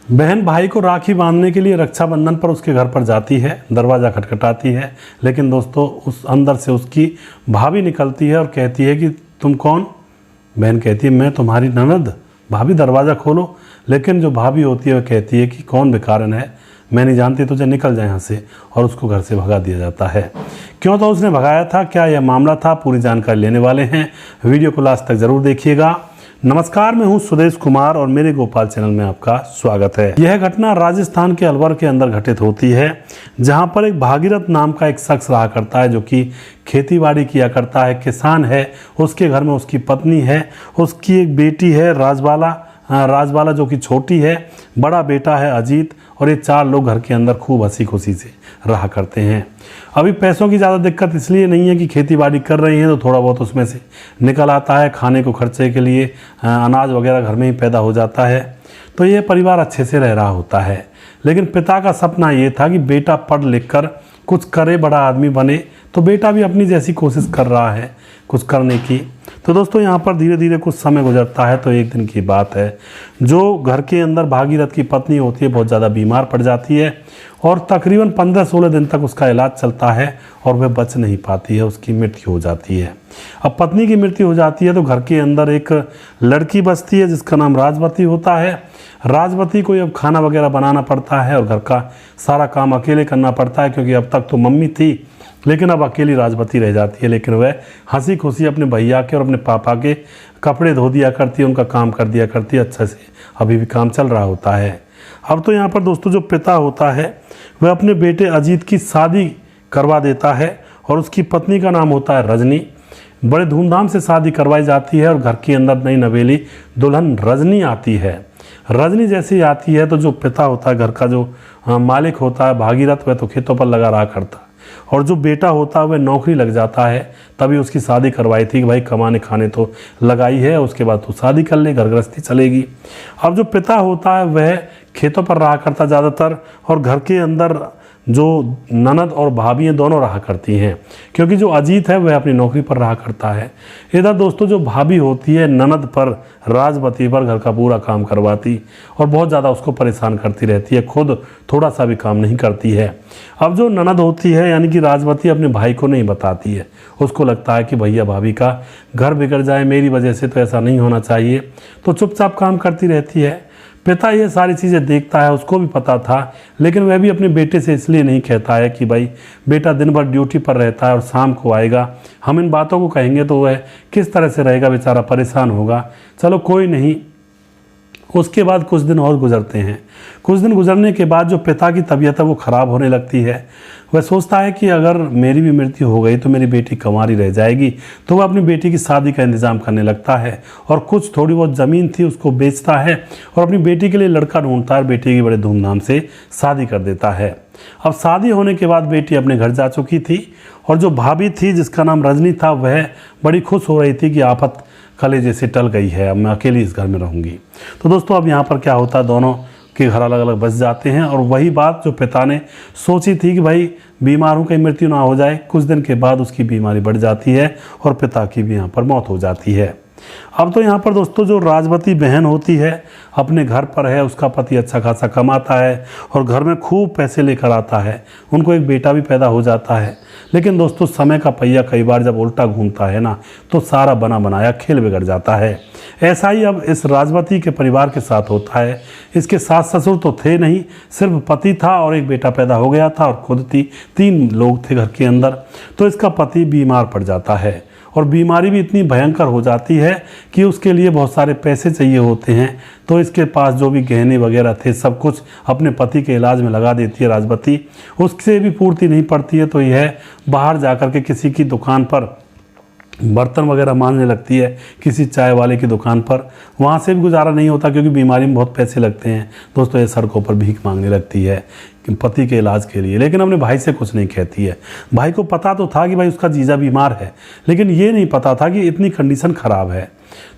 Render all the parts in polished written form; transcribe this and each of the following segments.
बहन भाई को राखी बांधने के लिए रक्षाबंधन पर उसके घर पर जाती है, दरवाज़ा खटखटाती है। लेकिन दोस्तों उस अंदर से उसकी भाभी निकलती है और कहती है कि तुम कौन? बहन कहती है मैं तुम्हारी ननद। भाभी दरवाज़ा खोलो। लेकिन जो भाभी होती है वह कहती है कि कौन बेकारन है, मैं नहीं जानती, तुझे निकल जाए यहाँ से, और उसको घर से भगा दिया जाता है। क्यों तो उसने भगाया था, क्या यह मामला था, पूरी जानकारी लेने वाले हैं। वीडियो को लास्ट तक जरूर देखिएगा। नमस्कार, मैं हूं सुदेश कुमार और मेरे गोपाल चैनल में आपका स्वागत है। यह घटना राजस्थान के अलवर के अंदर घटित होती है, जहां पर एक भागीरथ नाम का एक शख्स रहा करता है, जो कि खेतीबाड़ी किया करता है, किसान है। उसके घर में उसकी पत्नी है, उसकी एक बेटी है राजबाला जो कि छोटी है, बड़ा बेटा है अजीत, और ये 4 लोग घर के अंदर खूब हंसी खुशी से रहा करते हैं। अभी पैसों की ज़्यादा दिक्कत इसलिए नहीं है कि खेतीबाड़ी कर रही हैं तो थोड़ा बहुत उसमें से निकल आता है, खाने को खर्चे के लिए अनाज वगैरह घर में ही पैदा हो जाता है, तो ये परिवार अच्छे से रह रहा होता है। लेकिन पिता का सपना ये था कि बेटा पढ़ लिख कर कुछ करे, बड़ा आदमी बने। तो बेटा भी अपनी जैसी कोशिश कर रहा है कुछ करने की। तो दोस्तों यहाँ पर धीरे धीरे कुछ समय गुजरता है। तो एक दिन की बात है, जो घर के अंदर भागीरथ की पत्नी होती है बहुत ज़्यादा बीमार पड़ जाती है, और तकरीबन 15-16 दिन तक उसका इलाज चलता है और वह बच नहीं पाती है, उसकी मृत्यु हो जाती है। अब पत्नी की मृत्यु हो जाती है तो घर के अंदर एक लड़की बचती है जिसका नाम राजवती होता है। राजवती को अब खाना वगैरह बनाना पड़ता है और घर का सारा काम अकेले करना पड़ता है, क्योंकि अब तक तो मम्मी थी, लेकिन अब अकेली राजवती रह जाती है। लेकिन वह हंसी खुशी अपने भैया के और अपने पापा के कपड़े धो दिया करती है, उनका काम कर दिया करती है, अच्छे से अभी भी काम चल रहा होता है। अब तो यहाँ पर दोस्तों जो पिता होता है वह अपने बेटे अजीत की शादी करवा देता है, और उसकी पत्नी का नाम होता है रजनी। बड़े धूमधाम से शादी करवाई जाती है और घर के अंदर नई नवेली दुल्हन रजनी आती है। रजनी जैसे ही आती है तो जो पिता होता है, घर का जो मालिक होता है भागीरथ, वह तो खेतों पर लगा रहा करता है, और जो बेटा होता है वह नौकरी लग जाता है। तभी उसकी शादी करवाई थी कि भाई कमाने खाने तो लगाई है, उसके बाद तो शादी कर ले, घर गृहस्थी चलेगी। अब जो पिता होता है वह खेतों पर रहा करता ज़्यादातर, और घर के अंदर जो ननद और भाभी दोनों रहा करती हैं, क्योंकि जो अजीत है वह अपनी नौकरी पर रहा करता है। इधर दोस्तों जो भाभी होती है ननद पर, राजवती पर घर का पूरा काम करवाती और बहुत ज़्यादा उसको परेशान करती रहती है, खुद थोड़ा सा भी काम नहीं करती है। अब जो ननद होती है यानी कि राजवती अपने भाई को नहीं बताती है, उसको लगता है कि भैया भाभी का घर बिगड़ जाए, मेरी वजह से तो ऐसा नहीं होना चाहिए, तो चुपचाप काम करती रहती है। पिता ये सारी चीज़ें देखता है, उसको भी पता था, लेकिन वह भी अपने बेटे से इसलिए नहीं कहता है कि भाई बेटा दिन भर ड्यूटी पर रहता है और शाम को आएगा, हम इन बातों को कहेंगे तो वह किस तरह से रहेगा, बेचारा परेशान होगा। चलो कोई नहीं। उसके बाद कुछ दिन और गुजरते हैं। कुछ दिन गुजरने के बाद जो पिता की तबीयत है वो ख़राब होने लगती है। वह सोचता है कि अगर मेरी भी मृत्यु हो गई तो मेरी बेटी कंवारी रह जाएगी, तो वह अपनी बेटी की शादी का इंतज़ाम करने लगता है, और कुछ थोड़ी बहुत ज़मीन थी उसको बेचता है और अपनी बेटी के लिए लड़का ढूंढता है, बेटी की बड़े धूमधाम से शादी कर देता है। अब शादी होने के बाद बेटी अपने घर जा चुकी थी, और जो भाभी थी जिसका नाम रजनी था वह बड़ी खुश हो रही थी कि आफत कलेजे से टल गई है, अब मैं अकेली इस घर में रहूँगी। तो दोस्तों अब यहाँ पर क्या होता है, दोनों के घर अलग अलग बस जाते हैं, और वही बात जो पिता ने सोची थी कि भाई बीमार हूँ कहीं मृत्यु ना हो जाए, कुछ दिन के बाद उसकी बीमारी बढ़ जाती है और पिता की भी यहाँ पर मौत हो जाती है। अब तो यहाँ पर दोस्तों जो राजवती बहन होती है अपने घर पर है, उसका पति अच्छा खासा कमाता है और घर में खूब पैसे लेकर आता है, उनको एक बेटा भी पैदा हो जाता है। लेकिन दोस्तों समय का पहिया कई बार जब उल्टा घूमता है ना, तो सारा बना बनाया खेल बिगड़ जाता है। ऐसा ही अब इस राजवती के परिवार के साथ होता है। इसके सास ससुर तो थे नहीं, सिर्फ पति था और एक बेटा पैदा हो गया था, और खुद 3 लोग थे घर के अंदर। तो इसका पति बीमार पड़ जाता है, और बीमारी भी इतनी भयंकर हो जाती है कि उसके लिए बहुत सारे पैसे चाहिए होते हैं। तो इसके पास जो भी गहने वगैरह थे सब कुछ अपने पति के इलाज में लगा देती है राजवती। उससे भी पूर्ति नहीं पड़ती है तो यह बाहर जाकर के किसी की दुकान पर बर्तन वगैरह मांगने लगती है, किसी चाय वाले की दुकान पर। वहाँ से भी गुजारा नहीं होता क्योंकि बीमारी में बहुत पैसे लगते हैं। दोस्तों ये सड़कों पर भीख मांगने लगती है पति के इलाज के लिए, लेकिन अपने भाई से कुछ नहीं कहती है। भाई को पता तो था कि भाई उसका जीजा बीमार है, लेकिन ये नहीं पता था कि इतनी कंडीशन ख़राब है।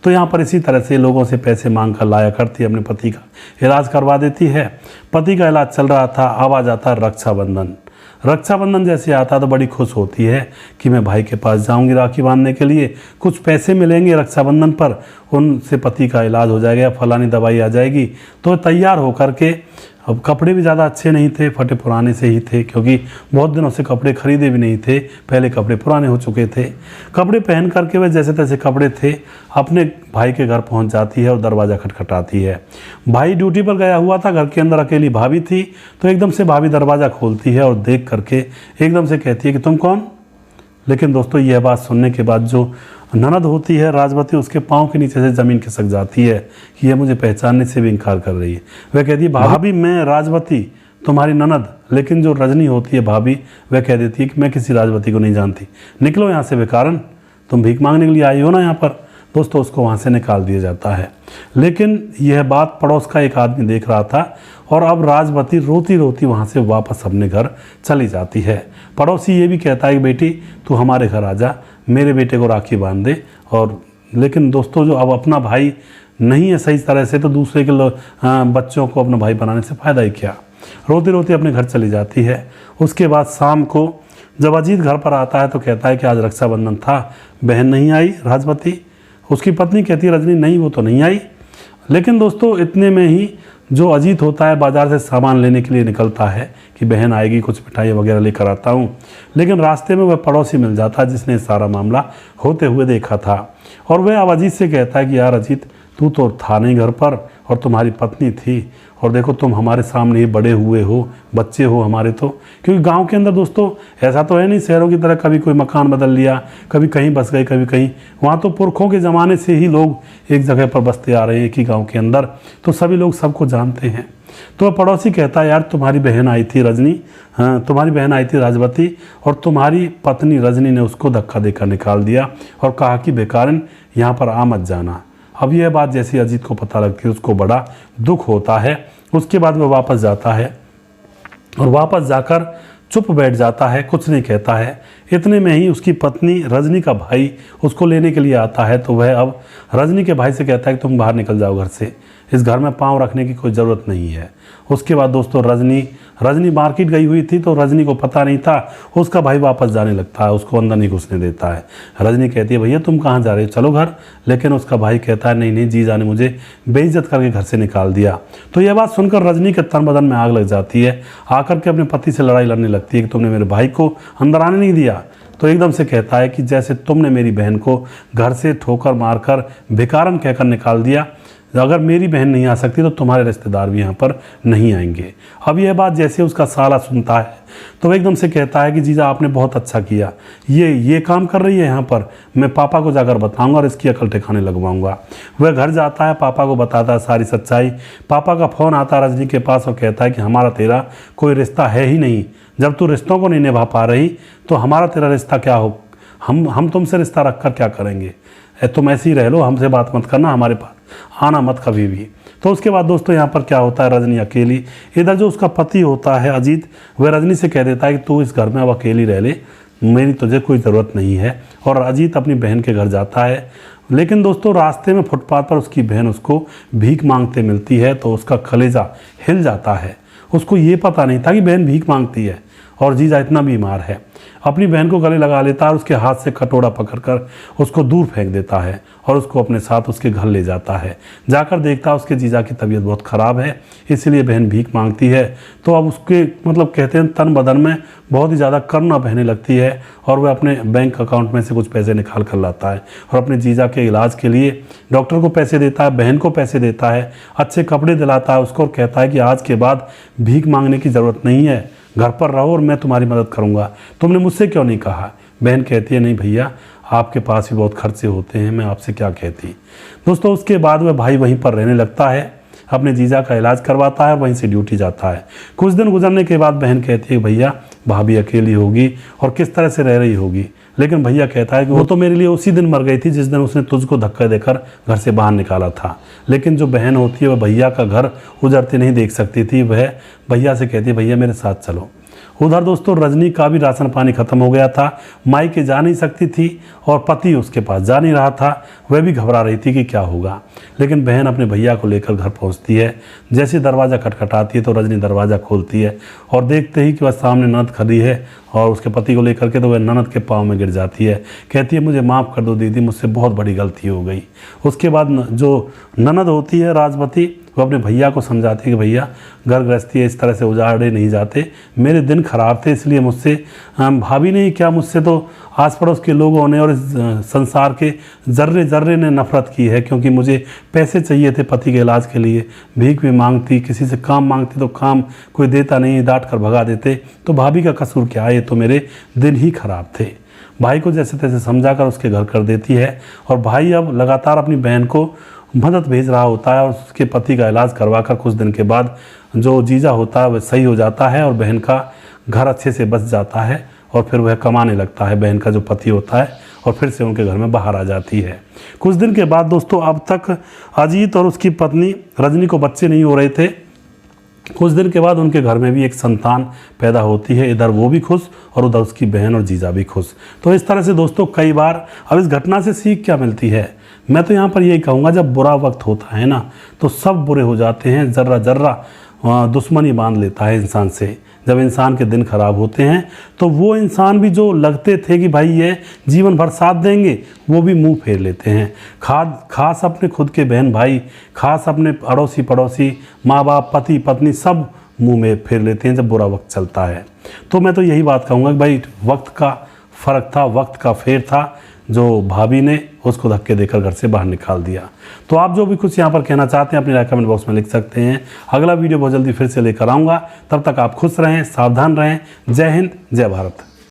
तो यहाँ पर इसी तरह से लोगों से पैसे मांग कर लाया करती है, अपने पति का इलाज करवा देती है। पति का इलाज चल रहा था, अब आ जाता है रक्षाबंधन। रक्षाबंधन जैसे आता है तो बड़ी खुश होती है कि मैं भाई के पास जाऊंगी राखी बांधने के लिए, कुछ पैसे मिलेंगे रक्षाबंधन पर, उनसे पति का इलाज हो जाएगा या फलानी दवाई आ जाएगी। तो तैयार होकर के, अब कपड़े भी ज़्यादा अच्छे नहीं थे, फटे पुराने से ही थे, क्योंकि बहुत दिनों से कपड़े खरीदे भी नहीं थे, पहले कपड़े पुराने हो चुके थे। कपड़े पहन करके वह जैसे तैसे कपड़े थे अपने भाई के घर पहुंच जाती है और दरवाज़ा खटखटाती है। भाई ड्यूटी पर गया हुआ था, घर के अंदर अकेली भाभी थी, तो एकदम से भाभी दरवाज़ा खोलती है और देख करके एकदम से कहती है कि तुम कौन। लेकिन दोस्तों यह बात सुनने के बाद जो ननद होती है राजवती, उसके पाँव के नीचे से ज़मीन खिसक जाती है कि यह मुझे पहचानने से भी इनकार कर रही है। वह कहती है भाभी मैं राजवती तुम्हारी ननद। लेकिन जो रजनी होती है भाभी, वह कह देती है कि मैं किसी राजवती को नहीं जानती, निकलो यहाँ से बेकारन, तुम भीख मांगने के लिए आई हो ना यहाँ पर। दोस्तों उसको वहाँ से निकाल दिया जाता है। लेकिन यह बात पड़ोस का एक आदमी देख रहा था और अब राजवती रोती रोती वहाँ से वापस अपने घर चली जाती है। पड़ोसी ये भी कहता है कि बेटी तू हमारे घर आ जा, मेरे बेटे को राखी बांध दे। और लेकिन दोस्तों जो अब अपना भाई नहीं है सही तरह से, तो दूसरे के बच्चों को अपना भाई बनाने से फ़ायदा ही क्या। रोती रोती अपने घर चली जाती है। उसके बाद शाम को जब अजीत घर पर आता है तो कहता है कि आज रक्षाबंधन था, बहन नहीं आई राजवती। उसकी पत्नी कहती है रजनी नहीं वो तो नहीं आई। लेकिन दोस्तों इतने में ही जो अजीत होता है बाज़ार से सामान लेने के लिए निकलता है कि बहन आएगी, कुछ मिठाई वगैरह लेकर आता हूँ। लेकिन रास्ते में वह पड़ोसी मिल जाता है जिसने सारा मामला होते हुए देखा था और वह अब अजीत से कहता है कि यार अजीत तू तो था नहीं घर पर और तुम्हारी पत्नी थी, और देखो तुम हमारे सामने ही बड़े हुए हो, बच्चे हो हमारे। तो क्योंकि गांव के अंदर दोस्तों ऐसा तो है नहीं शहरों की तरह कभी कोई मकान बदल लिया, कभी कहीं बस गए कभी कहीं। वहाँ तो पुरखों के ज़माने से ही लोग एक जगह पर बसते आ रहे हैं एक ही गाँव के अंदर, तो सभी लोग सबको जानते हैं। तो पड़ोसी कहता है यार तुम्हारी बहन आई थी रजनी, हाँ तुम्हारी बहन आई थी राजवती, और तुम्हारी पत्नी रजनी ने उसको धक्का देकर निकाल दिया और कहा कि बेकारन यहाँ पर आ मत जाना। अब यह बात जैसे अजीत को पता लगती है उसको बड़ा दुख होता है। उसके बाद वह वापस जाता है और वापस जाकर चुप बैठ जाता है, कुछ नहीं कहता है। इतने में ही उसकी पत्नी रजनी का भाई उसको लेने के लिए आता है। तो वह अब रजनी के भाई से कहता है कि तुम बाहर निकल जाओ घर से, इस घर में पाँव रखने की कोई ज़रूरत नहीं है। उसके बाद दोस्तों रजनी मार्केट गई हुई थी तो रजनी को पता नहीं था, उसका भाई वापस जाने लगता है, उसको अंदर नहीं घुसने देता है। रजनी कहती है भैया तुम कहाँ जा रहे हो, चलो घर। लेकिन उसका भाई कहता है नहीं जीजा ने मुझे बेइज्जत करके घर से निकाल दिया। तो यह बात सुनकर रजनी के तन बदन में आग लग जाती है, आकर के अपने पति से लड़ाई लड़ने लगती है कि तुमने मेरे भाई को अंदर आने नहीं दिया। तो एकदम से कहता है कि जैसे तुमने मेरी बहन को घर से ठोकर मारकर भिखारन कहकर निकाल दिया, अगर मेरी बहन नहीं आ सकती तो तुम्हारे रिश्तेदार भी यहाँ पर नहीं आएंगे। अब यह बात जैसे उसका साला सुनता है तो वह एकदम से कहता है कि जीजा आपने बहुत अच्छा किया, ये काम कर रही है यहाँ पर, मैं पापा को जाकर बताऊंगा और इसकी अकल ठिकाने लगवाऊंगा। वह घर जाता है, पापा को बताता है सारी सच्चाई। पापा का फ़ोन आता है रजनी के पास और कहता है कि हमारा तेरा कोई रिश्ता है ही नहीं, जब तू रिश्तों को नहीं निभा पा रही तो हमारा तेरा रिश्ता क्या हो, हम तुमसे रिश्ता रख कर क्या करेंगे, तुम ऐसे ही रह लो, हमसे बात मत करना, हमारे पास आना मत कभी भी। तो उसके बाद दोस्तों यहाँ पर क्या होता है, रजनी अकेली, इधर जो उसका पति होता है अजीत, वह रजनी से कह देता है कि तू इस घर में अब अकेली रह ले, मेरी तुझे कोई ज़रूरत नहीं है। और अजीत अपनी बहन के घर जाता है। लेकिन दोस्तों रास्ते में फुटपाथ पर उसकी बहन उसको भीख मांगते मिलती है तो उसका कलेजा हिल जाता है। उसको ये पता नहीं था कि बहन भीख मांगती है और जीजा इतना बीमार है। अपनी बहन को गले लगा लेता है और उसके हाथ से कटोरा पकड़कर उसको दूर फेंक देता है और उसको अपने साथ उसके घर ले जाता है। जाकर देखता है उसके जीजा की तबीयत बहुत ख़राब है, इसलिए बहन भीख मांगती है। तो अब उसके कहते हैं तन बदन में बहुत ही ज़्यादा करुणा बहने लगती है और वह अपने बैंक अकाउंट में से कुछ पैसे निकाल कर लाता है और अपने जीजा के इलाज के लिए डॉक्टर को पैसे देता है, बहन को पैसे देता है, अच्छे कपड़े दिलाता है उसको और कहता है कि आज के बाद भीख मांगने की ज़रूरत नहीं है, घर पर रहो और मैं तुम्हारी मदद करूंगा, तुमने मुझसे क्यों नहीं कहा। बहन कहती है नहीं भैया आपके पास भी बहुत खर्चे होते हैं, मैं आपसे क्या कहती। दोस्तों उसके बाद वह भाई वहीं पर रहने लगता है, अपने जीजा का इलाज करवाता है, वहीं से ड्यूटी जाता है। कुछ दिन गुजरने के बाद बहन कहती है भैया भाभी अकेली होगी और किस तरह से रह रही होगी। लेकिन भैया कहता है कि वो तो मेरे लिए उसी दिन मर गई थी जिस दिन उसने तुझको धक्का देकर घर से बाहर निकाला था। लेकिन जो बहन होती है वह भैया का घर उजड़ते नहीं देख सकती थी। वह भैया से कहती है भैया मेरे साथ चलो। उधर दोस्तों रजनी का भी राशन पानी खत्म हो गया था, मायके जा नहीं सकती थी और पति उसके पास जा नहीं रहा था। वह भी घबरा रही थी कि क्या होगा। लेकिन बहन अपने भैया को लेकर घर पहुंचती है। जैसे दरवाज़ा खटखटाती है तो रजनी दरवाज़ा खोलती है और देखते ही कि वह सामने ननद खड़ी है और उसके पति को लेकर के, तो वह ननद के पाँव में गिर जाती है। कहती है मुझे माफ़ कर दो दीदी, मुझसे बहुत बड़ी गलती हो गई। उसके बाद जो ननद होती है राजवती, वो अपने भैया को समझाती है कि भैया घर गृहस्थी इस तरह से उजाड़े नहीं जाते, मेरे दिन खराब थे इसलिए मुझसे भाभी नहीं क्या, मुझसे तो आस पड़ोस के लोगों ने और इस संसार के जर्रे जर्रे ने नफरत की है, क्योंकि मुझे पैसे चाहिए थे पति के इलाज के लिए। भीख भी मांगती, किसी से काम मांगती तो काम कोई देता नहीं, डांट कर भगा देते। तो भाभी का कसूर क्या है, ये तो मेरे दिन ही खराब थे। भाई को जैसे तैसे समझाकर उसके घर कर देती है और भाई अब लगातार अपनी बहन को मदद भेज रहा होता है और उसके पति का इलाज करवाकर कुछ दिन के बाद जो जीजा होता है वह सही हो जाता है और बहन का घर अच्छे से बच जाता है और फिर वह कमाने लगता है, बहन का जो पति होता है, और फिर से उनके घर में बाहर आ जाती है। कुछ दिन के बाद दोस्तों अब तक अजीत और उसकी पत्नी रजनी को बच्चे नहीं हो रहे थे। कुछ दिन के बाद उनके घर में भी एक संतान पैदा होती है। इधर वो भी खुश और उधर उसकी बहन और जीजा भी खुश। तो इस तरह से दोस्तों कई बार अब इस घटना से सीख क्या मिलती है, मैं तो यहाँ पर यही कहूँगा, जब बुरा वक्त होता है ना तो सब बुरे हो जाते हैं, जर्रा जर्रा दुश्मनी बांध लेता है इंसान से। जब इंसान के दिन खराब होते हैं तो वो इंसान भी जो लगते थे कि भाई ये जीवन भर साथ देंगे, वो भी मुंह फेर लेते हैं। खास अपने खुद के बहन भाई, खास अपने अड़ोसी पड़ोसी, माँ बाप, पति पत्नी, सब मुंह में फेर लेते हैं जब बुरा वक्त चलता है। तो मैं तो यही बात कहूँगा कि भाई वक्त का फ़र्क था, वक्त का फेर था, जो भाभी ने उसको धक्के देकर घर से बाहर निकाल दिया। तो आप जो भी कुछ यहाँ पर कहना चाहते हैं अपनी राय कमेंट बॉक्स में लिख सकते हैं। अगला वीडियो बहुत जल्दी फिर से लेकर आऊँगा, तब तक आप खुश रहें, सावधान रहें। जय हिंद, जय भारत।